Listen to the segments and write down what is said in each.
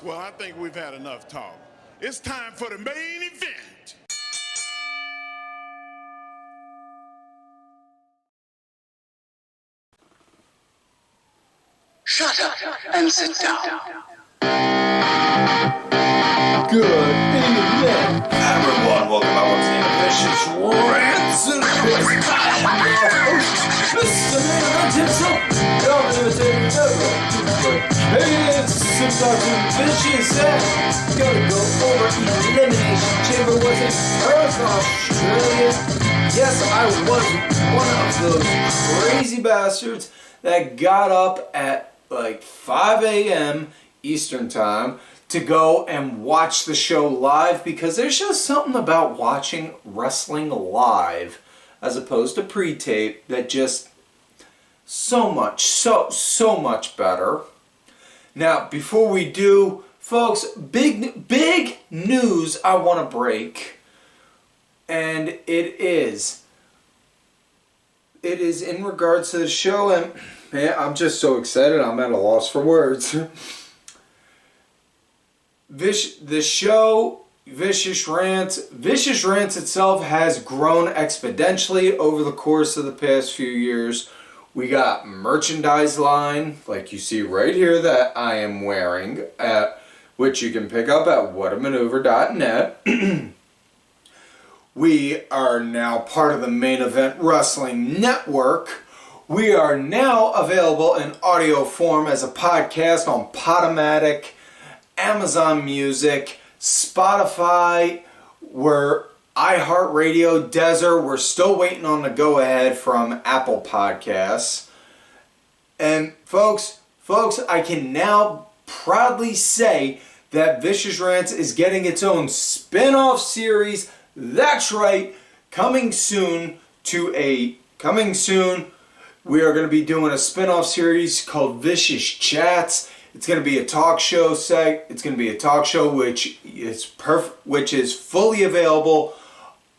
Well, I think we've had enough talk. It's time for the main event. Shut up and sit down. Good evening, everyone. Welcome back once again to Vicious Rants and Quiz. I am your host, Mr. Man himself. Y'all never take never to the case of Dr. Vicious. And gotta go over Elimination Chamber. Was it Perth, Australia? Yes, I was one of those crazy bastards that got up at like 5 a.m. Eastern Time to go and watch the show live, because there's just something about watching wrestling live as opposed to pre-tape that just so much better. Now, before we do, folks, big news I want to break, and it is in regards to the show, and man, I'm just so excited, I'm at a loss for words. The show, Vicious Rant itself has grown exponentially over the course of the past few years. We got merchandise line, like you see right here, that I am wearing, which you can pick up at whatamaneuver.net. We are now part of the Main Event Wrestling Network. We are now available in audio form as a podcast on Podomatic, Amazon Music, Spotify, we're iHeartRadio, Deezer. We're still waiting on the go-ahead from Apple Podcasts. And folks, I can now proudly say that Vicious Rants is getting its own spin-off series. That's right, coming soon. We are going to be doing a spin-off series called Vicious Chats. It's going to be a talk show which is fully available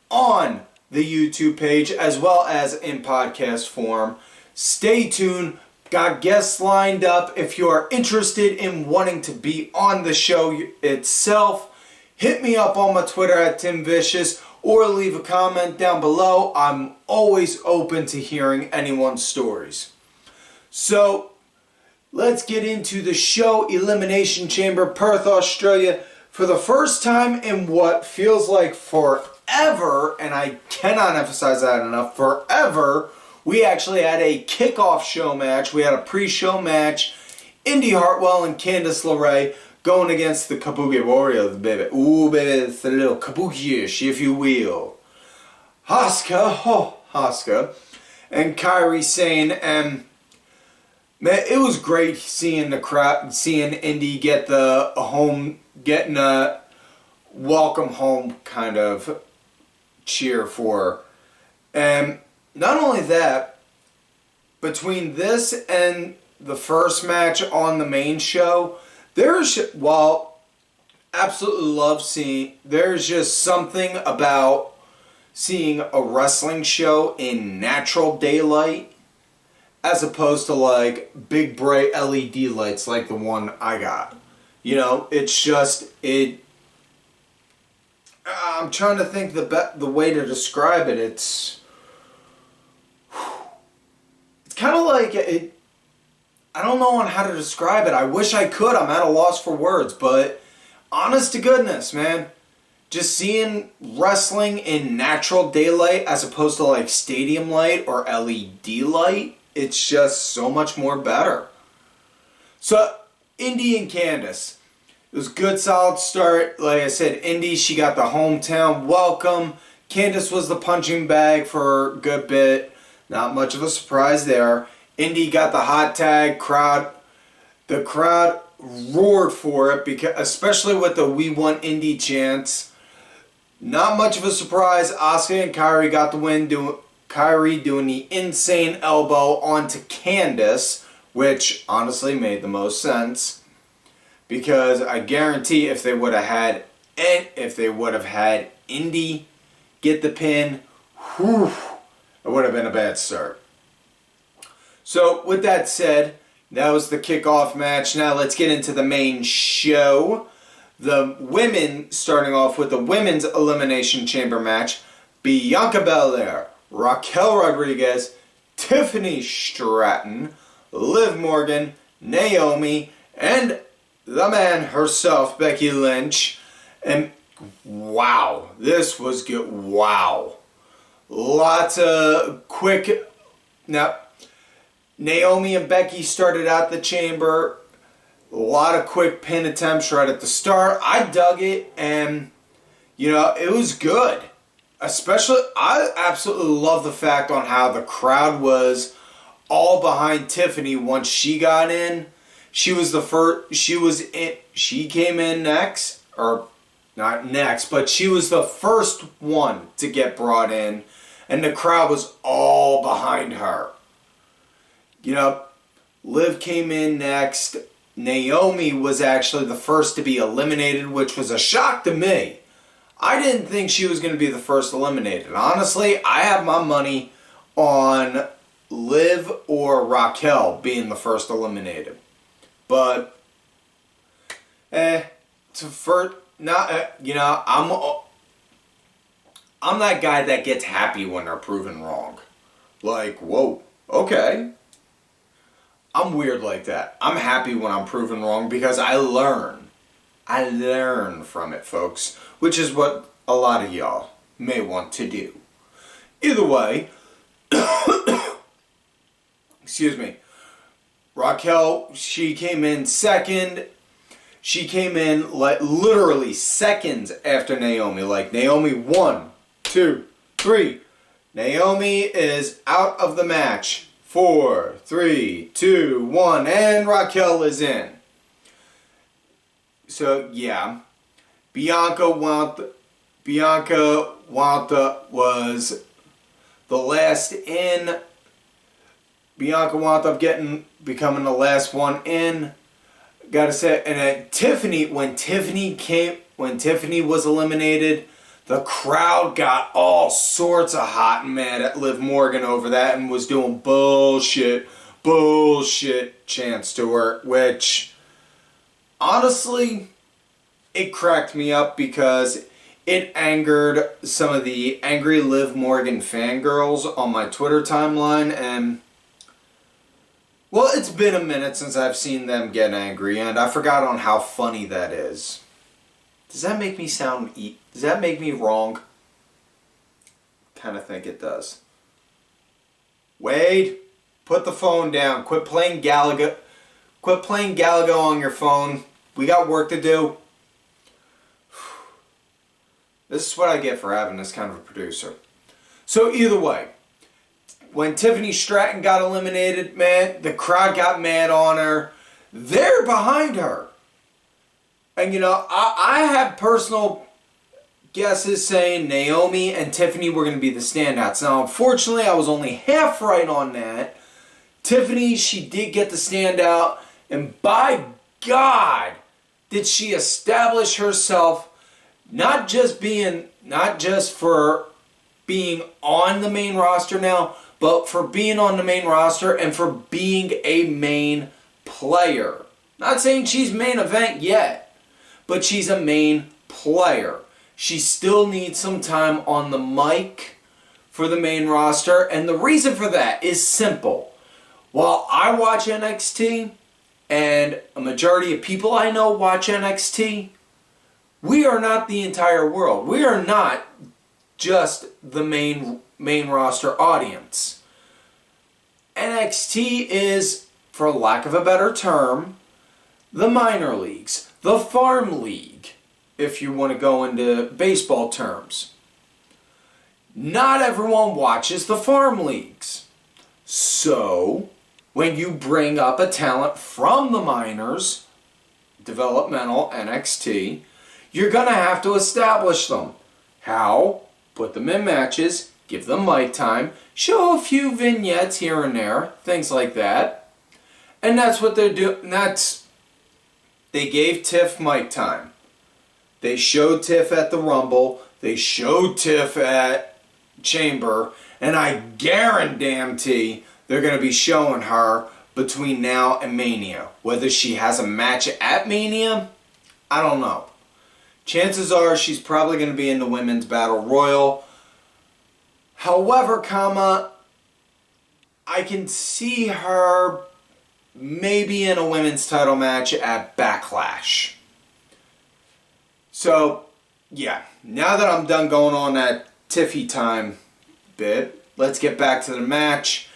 on the YouTube page as well as in podcast form. Stay tuned. Got guests lined up. If you are interested in wanting to be on the show itself, hit me up on my Twitter at TimVicious or leave a comment down below. I'm always open to hearing anyone's stories. So, let's get into the show. Elimination Chamber, Perth, Australia. For the first time in what feels like forever, and I cannot emphasize that enough, forever, we actually had a kickoff show match. We had a pre-show match. Indy Hartwell and Candice LeRae going against the Kabuki Warriors, baby. Ooh, baby, it's a little Kabuki-ish, if you will. Asuka, and Kairi Sane, and man, it was great seeing the crowd, seeing Indy getting a welcome home kind of cheer for her. And not only that, between this and the first match on the main show, there's just something about seeing a wrestling show in natural daylight as opposed to like big bright LED lights like the one I got. You know, it's just, I'm trying to think the way to describe it. It's kind of like, I don't know on how to describe it. I wish I could. I'm at a loss for words. But honest to goodness, man, just seeing wrestling in natural daylight as opposed to like stadium light or LED light, it's just so much more better. So, Indy and Candice. It was a good, solid start. Like I said, Indy, she got the hometown welcome. Candice was the punching bag for a good bit. Not much of a surprise there. Indy got the hot tag. The crowd roared for it, because, especially with the "We Want Indy" chants. Not much of a surprise. Asuka and Kairi got the win. Kairi doing the insane elbow onto Candice, which honestly made the most sense, because I guarantee if they would have had Indy get the pin, it would have been a bad start. So with that said, That was the kickoff match. Now let's get into the main show. The women, starting off with the women's Elimination Chamber match. Bianca Belair, Raquel Rodriguez, Tiffany Stratton, Liv Morgan, Naomi, and the man herself, Becky Lynch. And wow, this was good. Wow. Lots of quick... Now, Naomi and Becky started out the chamber. A lot of quick pin attempts right at the start. I dug it, and, it was good. Especially, I absolutely love the fact on how the crowd was all behind Tiffany once she got in. She was the first, she came in next, or not next, but she was the first one to get brought in, and the crowd was all behind her. Liv came in next. Naomi was actually the first to be eliminated, which was a shock to me. I didn't think she was going to be the first eliminated. Honestly, I have my money on Liv or Raquel being the first eliminated. But, I'm that guy that gets happy when they're proven wrong. Like, whoa, okay. I'm weird like that. I'm happy when I'm proven wrong because I learn. I learn from it, folks. Which is what a lot of y'all may want to do. Either way, excuse me, Raquel, she came in second. She came in like literally seconds after Naomi. Like Naomi 1, 2, 3. Naomi is out of the match. 4, 3, 2, 1, and Raquel is in. So yeah, Bianca Wanta was the last in. Bianca Wanta becoming the last one in. Gotta say, and then Tiffany, when Tiffany was eliminated, the crowd got all sorts of hot and mad at Liv Morgan over that and was doing bullshit chants to her, which, honestly, it cracked me up because it angered some of the angry Liv Morgan fangirls on my Twitter timeline, and, well, it's been a minute since I've seen them get angry, and I forgot on how funny that is. Does that make me does that make me wrong? Kind of think it does. Wade, put the phone down. Quit playing Galaga on your phone. We got work to do. This is what I get for having this kind of a producer. So either way, when Tiffany Stratton got eliminated, man, the crowd got mad on her. They're behind her. And I have personal guesses saying Naomi and Tiffany were going to be the standouts. Now, unfortunately, I was only half right on that. Tiffany, she did get the standout. And by God, did she establish herself not just for being on the main roster now, but for being on the main roster and for being a main player. Not saying she's main event yet, but she's a main player. She still needs some time on the mic for the main roster, and the reason for that is simple. While I watch NXT, and a majority of people I know watch NXT, we are not the entire world. We are not just the main roster audience. NXT is, for lack of a better term, the minor leagues. The farm league, if you want to go into baseball terms. Not everyone watches the farm leagues. So, when you bring up a talent from the minors, developmental, NXT, you're going to have to establish them. How? Put them in matches, give them mic time, show a few vignettes here and there, things like that. And that's what they're doing. They gave Tiff mic time. They showed Tiff at the Rumble. They showed Tiff at Chamber. And I guarantee they're going to be showing her between now and Mania. Whether she has a match at Mania, I don't know. Chances are she's probably going to be in the Women's Battle Royal. However, I can see her maybe in a women's title match at Backlash. So, yeah. Now that I'm done going on that Tiffy time bit, let's get back to the match.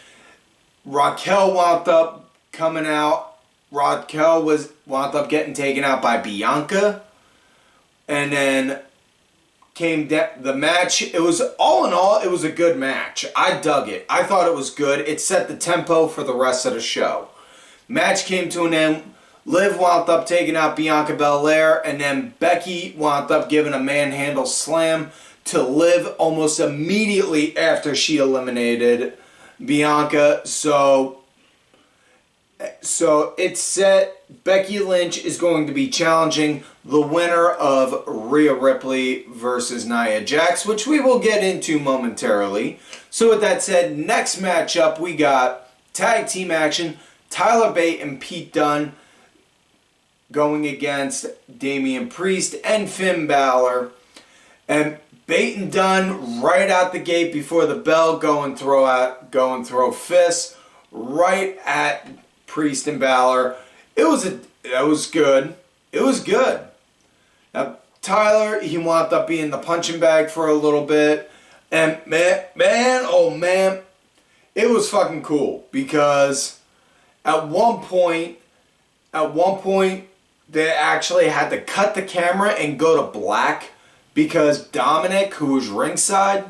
Raquel wound up coming out. Raquel wound up getting taken out by Bianca. And then came the match. It was, all in all, it was a good match. I dug it. I thought it was good. It set the tempo for the rest of the show. Match came to an end. Liv wound up taking out Bianca Belair, and then Becky wound up giving a manhandle slam to Liv almost immediately after she eliminated Bianca. So it's set. Becky Lynch is going to be challenging the winner of Rhea Ripley versus Nia Jax, which we will get into momentarily. So with that said, next matchup we got tag team action. Tyler Bate and Pete Dunne going against Damian Priest and Finn Balor. And Bate and Dunne right out the gate before the bell go and throw fists right at Priest and Balor. It was good. It was good. Now Tyler, he wound up being the punching bag for a little bit. And man, oh man, it was fucking cool because at one point, they actually had to cut the camera and go to black because Dominic, who was ringside,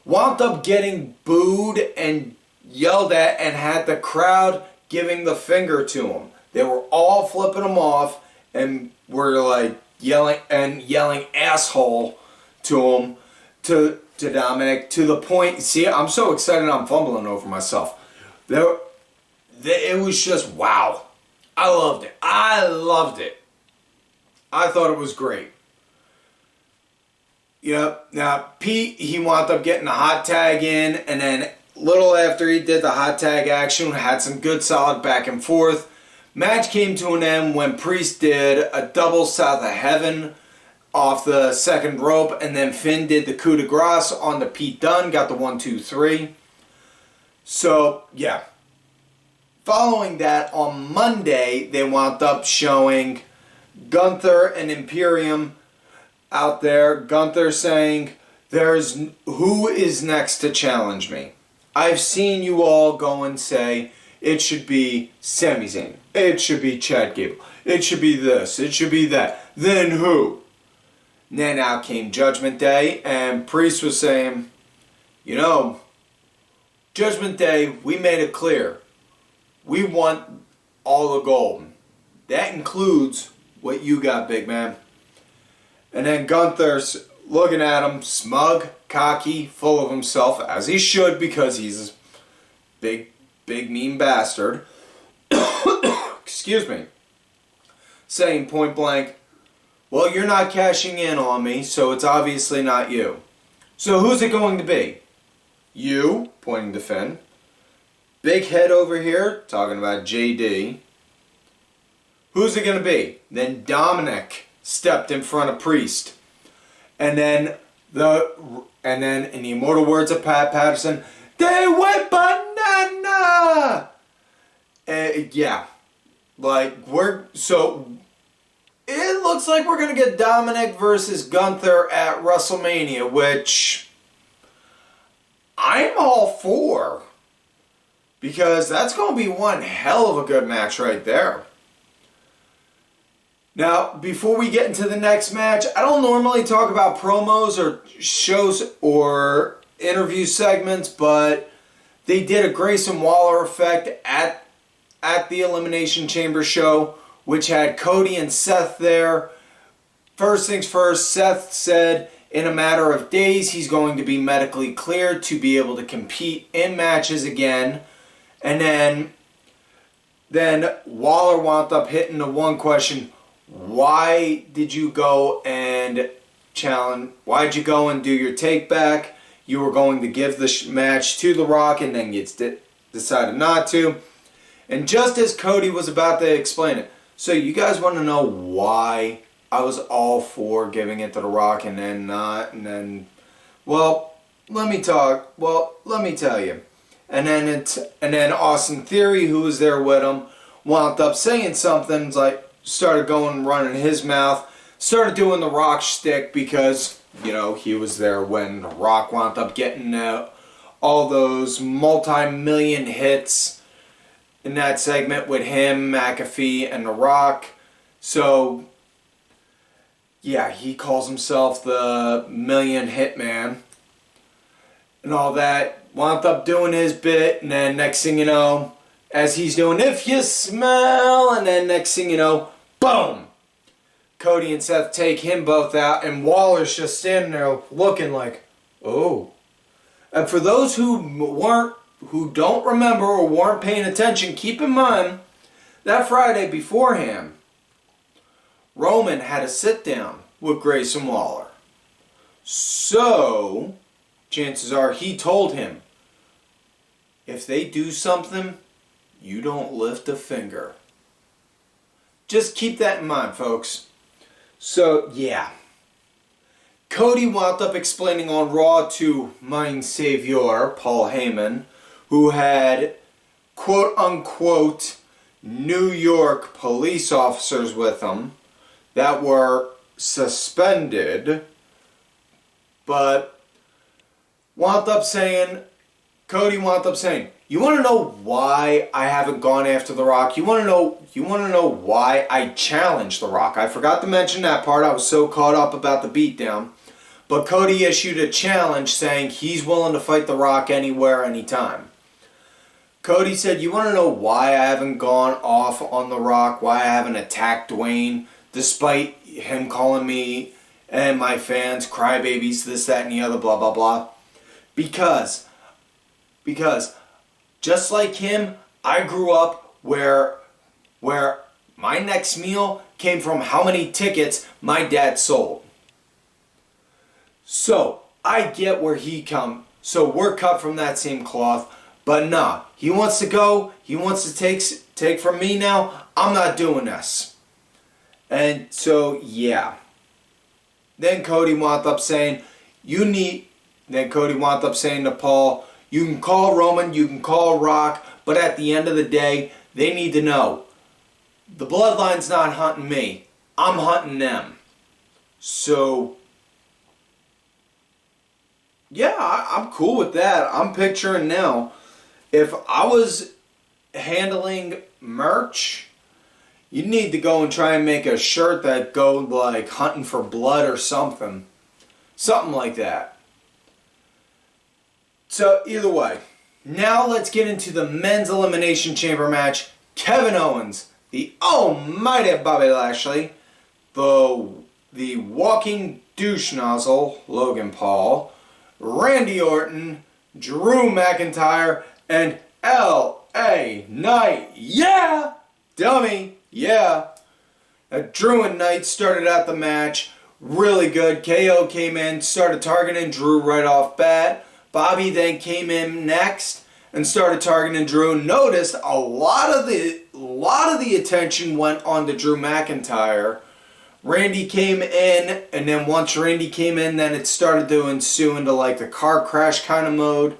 wound up getting booed and yelled at and had the crowd giving the finger to him. They were all flipping him off and were like yelling asshole to him, to Dominic, to the point, see, I'm so excited I'm fumbling over myself. It was just wow. I loved it. I thought it was great. Yep. Now, Pete, he wound up getting a hot tag in, and then little after he did the hot tag action, had some good solid back and forth. Match came to an end when Priest did a double south of heaven off the second rope, and then Finn did the coup de grace on the Pete Dunne, got the 1, 2, 3. So, yeah. Following that, on Monday, they wound up showing Gunther and Imperium out there. Gunther saying, who is next to challenge me? I've seen you all go and say, it should be Sami Zayn. It should be Chad Gable. It should be this. It should be that. Then who? And then out came Judgment Day, and Priest was saying, Judgment Day, we made it clear. We want all the gold. That includes what you got, big man. And then Gunther's looking at him, smug, cocky, full of himself, as he should because he's a big, mean bastard. Excuse me. Saying point blank, well, you're not cashing in on me, so it's obviously not you. So who's it going to be? You, pointing to Finn. Big head over here, talking about JD. Who's it going to be? Then Dominic stepped in front of Priest. And then in the immortal words of Pat Patterson, they went banana! Yeah. It looks like we're going to get Dominic versus Gunther at WrestleMania, which I'm all for. Because that's going to be one hell of a good match right there. Now, before we get into the next match, I don't normally talk about promos or shows or interview segments, but they did a Grayson Waller effect at the Elimination Chamber show, which had Cody and Seth there. First things first, Seth said in a matter of days he's going to be medically cleared to be able to compete in matches again. And then Waller wound up hitting the one question, why did you go and challenge, why'd you go and do your take back? You were going to give the match to The Rock and then you decided not to. And just as Cody was about to explain it, so you guys want to know why I was all for giving it to The Rock and then not, and then, well, let me tell you. And then Austin Theory, who was there with him, wound up saying something, like started going running his mouth, started doing the Rock shtick because, you know, he was there when The Rock wound up getting all those multi-million hits in that segment with him, McAfee, and The Rock. So, yeah, he calls himself the Million Hitman and all that. Wound up doing his bit, and then next thing you know, as he's doing If You Smell, and then next thing you know, boom! Cody and Seth take him both out, and Waller's just standing there looking like, oh. And for those who don't remember or weren't paying attention, keep in mind, that Friday beforehand, Roman had a sit down with Grayson Waller. So, chances are he told him, if they do something, you don't lift a finger. Just keep that in mind, folks. So, yeah. Cody wound up explaining on Raw to Mein Savior, Paul Heyman, who had, quote-unquote, New York police officers with him that were suspended, but Cody wound up saying, you want to know why I haven't gone after The Rock? You want to know why I challenged The Rock? I forgot to mention that part. I was so caught up about the beatdown. But Cody issued a challenge saying he's willing to fight The Rock anywhere, anytime. Cody said, you want to know why I haven't gone off on The Rock? Why I haven't attacked Dwayne, despite him calling me and my fans crybabies, this, that, and the other, blah, blah, blah? Because just like him, I grew up where my next meal came from how many tickets my dad sold. So, I get where he come. So, we're cut from that same cloth. But nah, he wants to go. He wants to take from me now. I'm not doing this. And so, yeah. Then Cody wound up saying, to Paul, you can call Roman, you can call Rock, but at the end of the day, they need to know, the bloodline's not hunting me. I'm hunting them. So, yeah, I'm cool with that. I'm picturing now, if I was handling merch, you need to go and try and make a shirt that go like hunting for blood or something. Something like that. So, either way, now let's get into the men's Elimination Chamber match. Kevin Owens, the almighty Bobby Lashley, the walking douche nozzle, Logan Paul, Randy Orton, Drew McIntyre, and L.A. Knight. Yeah! Dummy. Yeah. Drew and Knight started out the match really good. KO came in, started targeting Drew right off bat. Bobby then came in next and started targeting Drew. Noticed a lot of the attention went on to Drew McIntyre. Randy came in, and then once Randy came in, then it started to ensue into like the car crash kind of mode.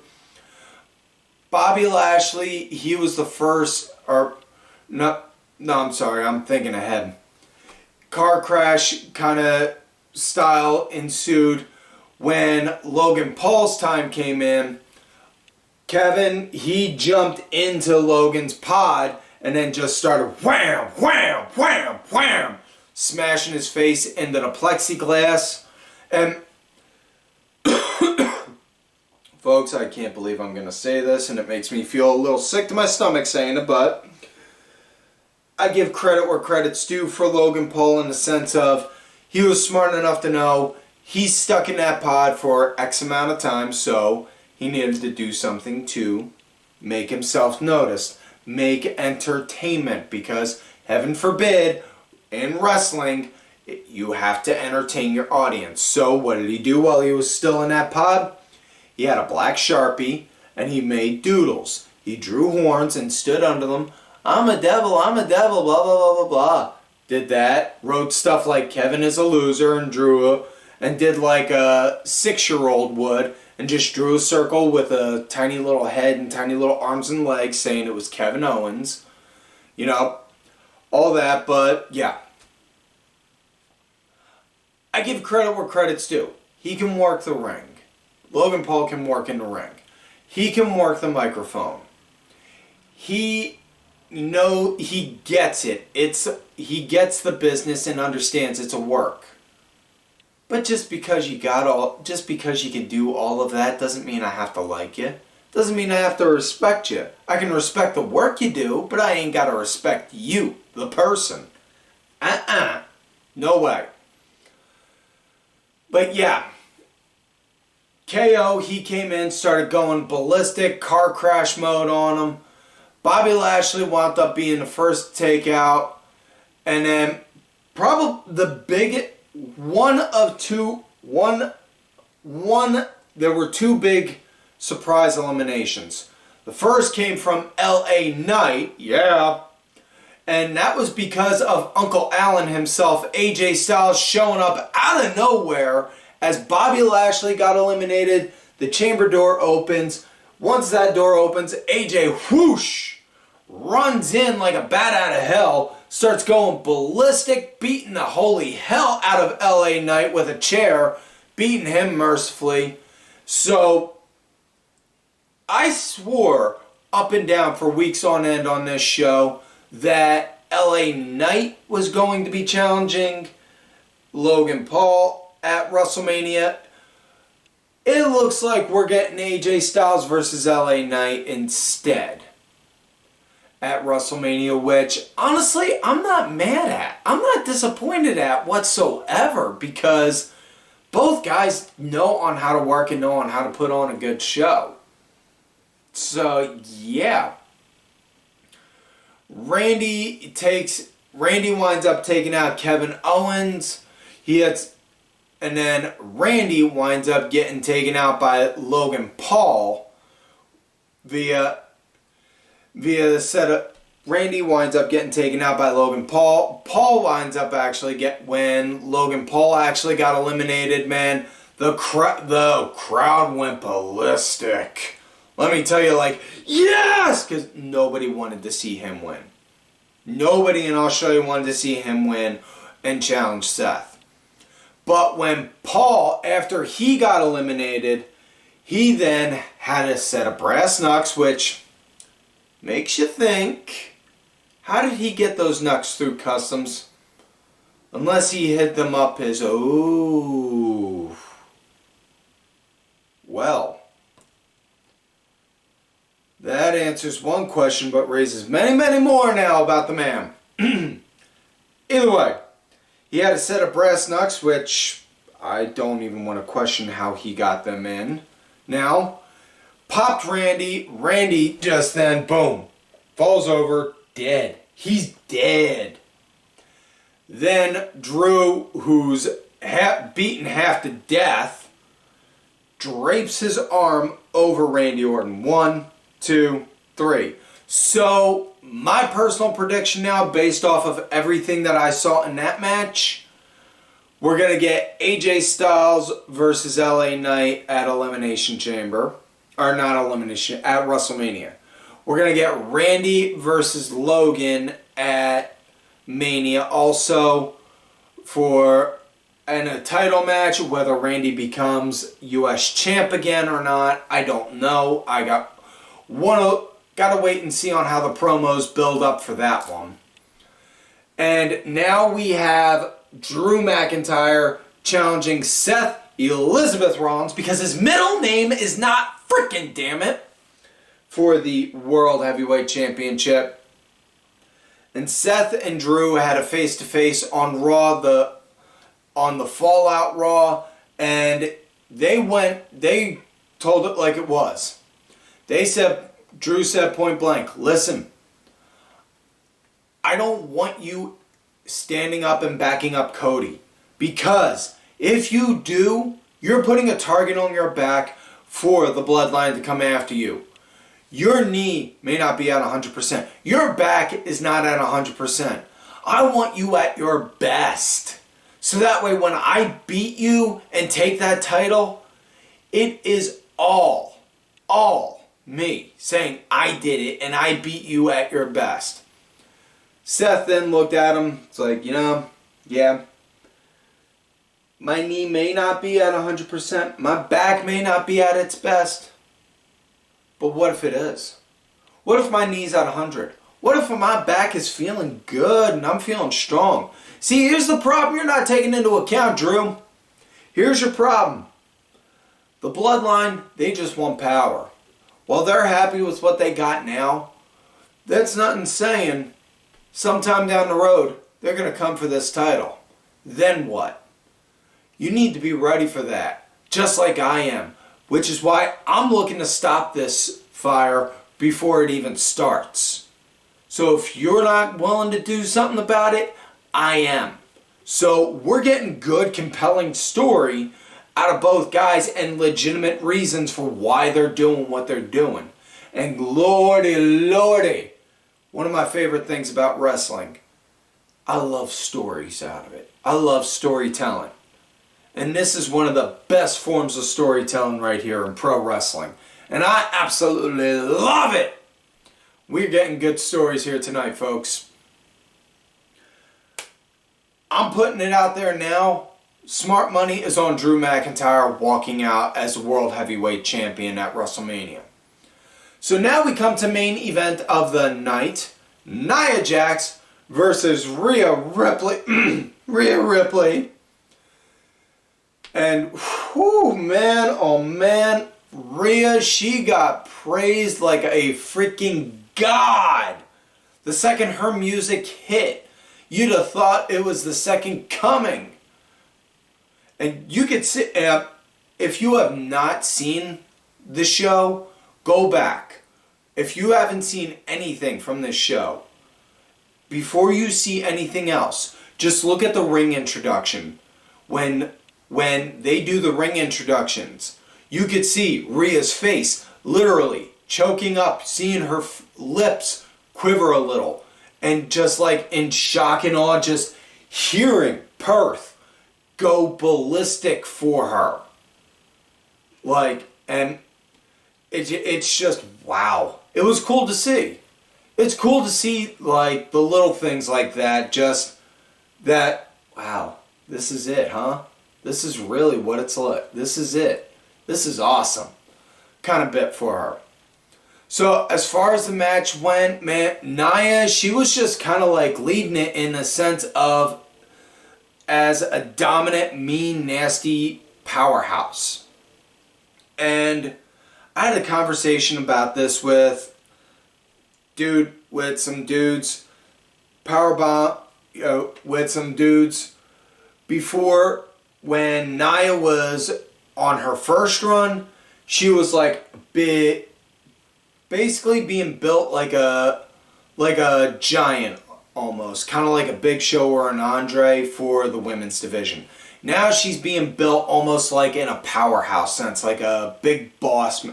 Bobby Lashley, he was the first, I'm sorry, I'm thinking ahead. Car crash kind of style ensued when Logan Paul's time came in. Kevin, he jumped into Logan's pod and then just started wham, wham, wham, wham, smashing his face into the plexiglass. And folks, I can't believe I'm going to say this, and it makes me feel a little sick to my stomach saying it, but I give credit where credit's due for Logan Paul in the sense of he was smart enough to know he's stuck in that pod for X amount of time, so he needed to do something to make himself noticed, make entertainment, because heaven forbid, in wrestling, you have to entertain your audience. So what did he do while he was still in that pod? He had a black Sharpie and he made doodles. He drew horns and stood under them I'm a devil, blah, blah, blah, blah, blah. Did that, wrote stuff like Kevin is a loser and and did like a 6-year-old would, and just drew a circle with a tiny little head and tiny little arms and legs saying it was Kevin Owens. You know, all that, but yeah. I give credit where credit's due. He can work the ring. Logan Paul can work in the ring. He can work the microphone. He gets it. He gets the business and understands it's a work. But just because you can do all of that doesn't mean I have to like you. Doesn't mean I have to respect you. I can respect the work you do, but I ain't got to respect you, the person. No way. But yeah. KO, he came in, started going ballistic, car crash mode on him. Bobby Lashley wound up being the first takeout. And then probably the big there were two big surprise eliminations. The first came from LA Knight, yeah. And that was because of Uncle Allen himself, AJ Styles, showing up out of nowhere as Bobby Lashley got eliminated. The chamber door opens. Once that door opens, AJ whoosh runs in like a bat out of hell, starts going ballistic, beating the holy hell out of LA Knight with a chair, beating him mercifully. So I swore up and down for weeks on end on this show that LA Knight was going to be challenging Logan Paul at WrestleMania. It looks like we're getting AJ Styles versus LA Knight instead at WrestleMania, which honestly I'm not mad at. I'm not disappointed at whatsoever, because both guys know on how to work and know on how to put on a good show. So yeah. Randy winds up taking out Kevin Owens. And then Randy winds up getting taken out by Logan Paul via the setup. Randy winds up getting taken out by Logan Paul. Paul winds up when Logan Paul actually got eliminated, man, the crowd went ballistic. Let me tell you, yes! Because nobody wanted to see him win. Nobody in Australia wanted to see him win and challenge Seth. But when Paul, after he got eliminated, he then had a set of brass knucks, which makes you think, how did he get those knucks through customs? Unless he hit them up his, well, that answers one question, but raises many, many more now about the man. Either way, he had a set of brass knucks, which I don't even want to question how he got them in. Now, popped Randy. Randy just then, boom, falls over, dead. He's dead. Then Drew, who's beaten half to death, drapes his arm over Randy Orton. 1, 2, 3. So, my personal prediction now, based off of everything that I saw in that match, we're going to get AJ Styles versus LA Knight at Elimination Chamber. Or not Elimination, at WrestleMania. We're going to get Randy versus Logan at Mania. Also, in a title match, whether Randy becomes US champ again or not, I don't know. Gotta wait and see on how the promos build up for that one. And now we have Drew McIntyre challenging Seth Elizabeth Rollins, because his middle name is not frickin' damn it, for the World Heavyweight Championship. And Seth and Drew had a face-to-face on Raw, on the Fallout Raw, and they told it like it was. Drew said point blank, listen, I don't want you standing up and backing up Cody, because if you do, you're putting a target on your back for the bloodline to come after you. Your knee may not be at 100%. Your back is not at 100%. I want you at your best. So that way when I beat you and take that title, it is all me saying I did it and I beat you at your best. Seth then looked at him. It's like, yeah, my knee may not be at 100%. My back may not be at its best. But what if it is? What if my knee's at 100? What if my back is feeling good and I'm feeling strong? See, here's the problem you're not taking into account, Drew. Here's your problem. The bloodline, they just want power. While they're happy with what they got now, that's nothing saying sometime down the road they're going to come for this title. Then what? You need to be ready for that, just like I am. Which is why I'm looking to stop this fire before it even starts. So if you're not willing to do something about it, I am. So we're getting good, compelling story out of both guys and legitimate reasons for why they're doing what they're doing. And lordy, one of my favorite things about wrestling, I love stories out of it. I love storytelling. And this is one of the best forms of storytelling right here in pro wrestling. And I absolutely love it. We're getting good stories here tonight, folks. I'm putting it out there now. Smart money is on Drew McIntyre walking out as the World Heavyweight Champion at WrestleMania. So now we come to main event of the night. Nia Jax versus Rhea Ripley. Rhea Ripley. And, man, oh man, Rhea, she got praised like a freaking god. The second her music hit, you'd have thought it was the second coming. And you could sit, if you have not seen the show, go back. If you haven't seen anything from this show, before you see anything else, just look at the ring introduction. When they do the ring introductions, you could see Rhea's face literally choking up, seeing her lips quiver a little, and just like in shock and awe, just hearing Perth go ballistic for her. Like, and it's just, wow. It was cool to see. It's cool to see, like, the little things like that, just that, wow, this is it, huh? This is really what it's like. This is it. This is awesome. Kind of bit for her. So as far as the match went, man, Nia, she was just kind of like leading it in the sense of as a dominant, mean, nasty powerhouse. And I had a conversation about this with some dudes, powerbomb, with some dudes before. When Nia was on her first run, she was like basically being built like a giant almost, kind of like a Big Show or an Andre for the women's division. Now she's being built almost like in a powerhouse sense, like a big boss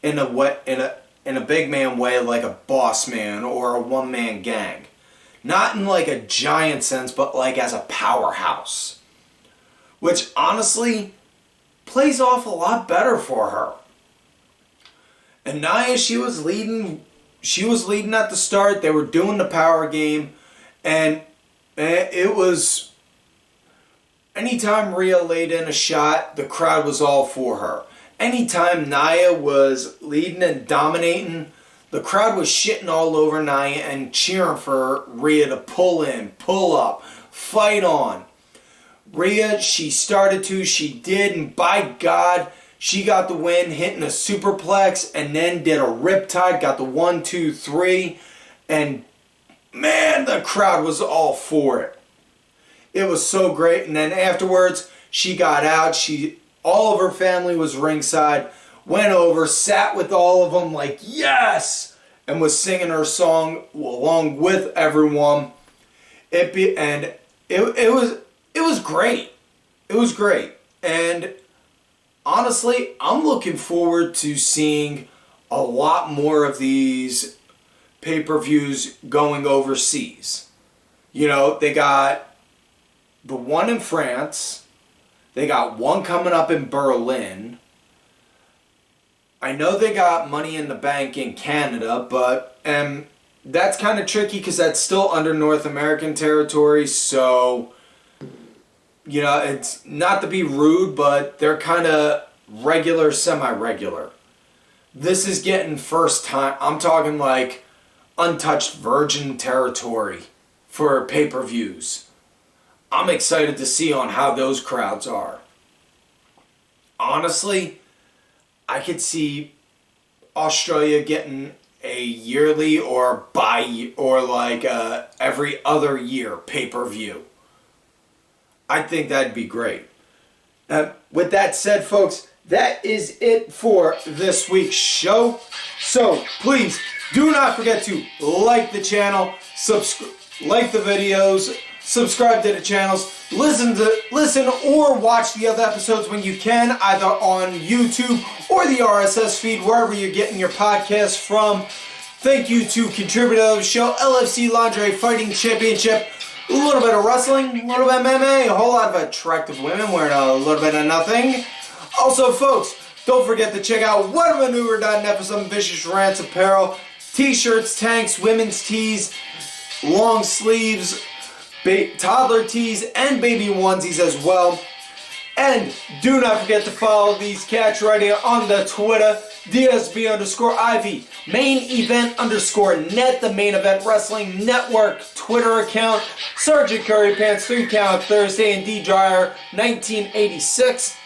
in a big man way, like a boss man or a one-man gang. Not in like a giant sense, but like as a powerhouse. Which honestly plays off a lot better for her. And Nia, she was leading at the start. They were doing the power game, and it was anytime Rhea laid in a shot, the crowd was all for her. Anytime Nia was leading and dominating, the crowd was shitting all over Nia and cheering for Rhea to pull in, pull up, fight on. Rhea, she did, and by God, she got the win, hitting a superplex, and then did a riptide, got the 1, 2, 3, and man, the crowd was all for it. It was so great, and then afterwards, she got out, all of her family was ringside, went over, sat with all of them like, yes, and was singing her song along with everyone. It was great. It was great. And honestly, I'm looking forward to seeing a lot more of these pay-per-views going overseas. You know, they got the one in France. They got one coming up in Berlin. I know they got Money in the Bank in Canada, but that's kind of tricky because that's still under North American territory. So, you know, it's not to be rude, but they're kind of regular, semi-regular. This is getting first time. I'm talking like untouched virgin territory for pay-per-views. I'm excited to see on how those crowds are. Honestly, I could see Australia getting a yearly or every other year pay-per-view. I think that'd be great. With that said, folks, that is it for this week's show. So please do not forget to like the channel, like the videos, subscribe to the channels, listen or watch the other episodes when you can, either on YouTube or the RSS feed, wherever you're getting your podcasts from. Thank you to contributor of the show, LFC Lingerie Fighting Championship. A little bit of wrestling, a little bit of MMA, a whole lot of attractive women wearing a little bit of nothing. Also, folks, don't forget to check out whatamaneuver.net for some Vicious Rants apparel. T-shirts, tanks, women's tees, long sleeves, toddler tees, and baby onesies as well. And do not forget to follow these cats right here on the Twitter, DSB_Ivy, Main Event _Net, the Main Event Wrestling Network Twitter account, Sergeant Curry Pants 3 Count Thursday, and D-Dryer 1986.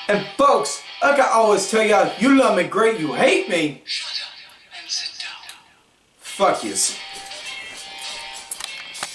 And folks, like I always tell y'all, you love me great, you hate me. Shut up and sit down. Fuck yous.